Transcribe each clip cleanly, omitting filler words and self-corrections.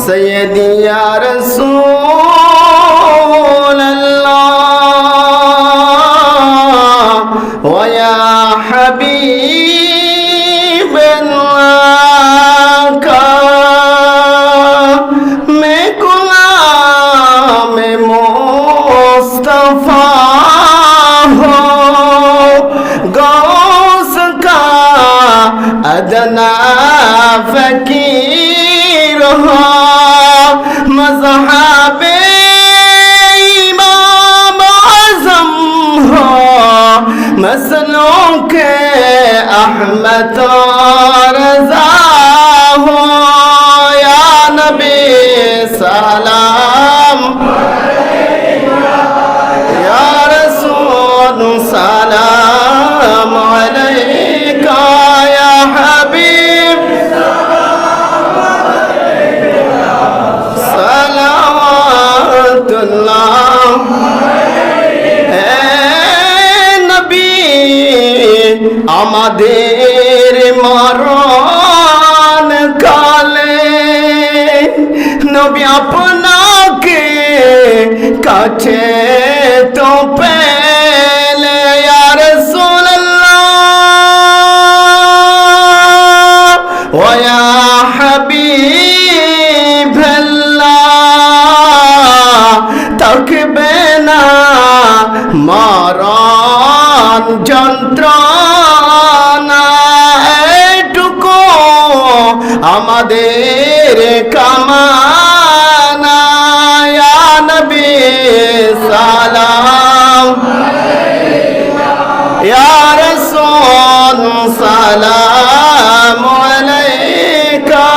सैयदी या रसूल अल्लाह व या हबीब अल्लाह का मैं गुलाम मुस्तफा अदना फकीर हो मज़हबे इमाम आज़म हो मसलूक अहमद रज़ा हो या नबी सलाम या रसूल सलाम अलैका আমাদের মরণ কালে নবী আপনাকে কাছে তো পেলে ইয়া রাসূলুল্লাহ ওয়া ইয়া হাবিবাল্লাহ তাকবে না মরণ যন্ত্রণা এটুকু আমাদের কামনা ইয়া নবী সালাম ইয়া রাসূল সালাম আলাইকা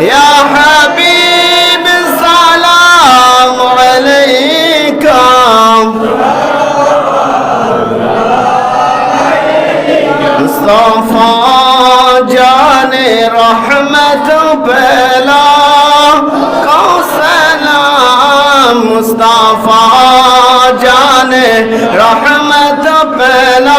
ইয়া হাবিব সালাম আলাইকা मुस्तफा जाने रहमत पहला को सलाम मुस्तफा जाने रहमत पहला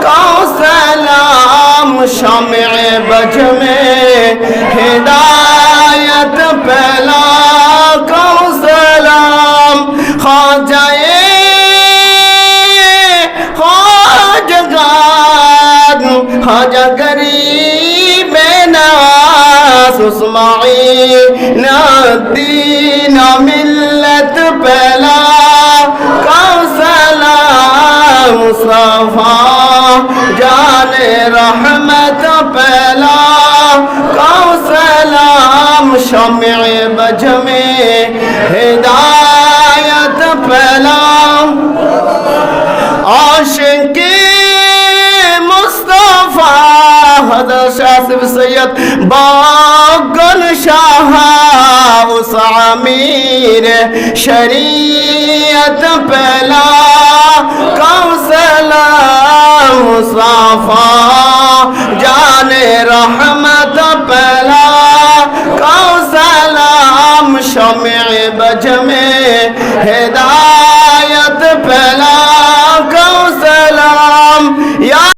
को सलाम शम्ए बज में हिदायत पहला को सलाम ख्वाजाए खाजा गरीब नास उस्माइन दीन मिल्लत पहला कौसला मुस्तफा जाने रहमत पहला कौसलाम शम्ए बज में हिदायत पहला आशिकी शासिब सैयद बागन शाह उस आमीर शरीयत पहला कौसला मुस्तफा जाने रहमत पहला कौसलाम शम्ए बज में हिदायत पहला कौसलाम या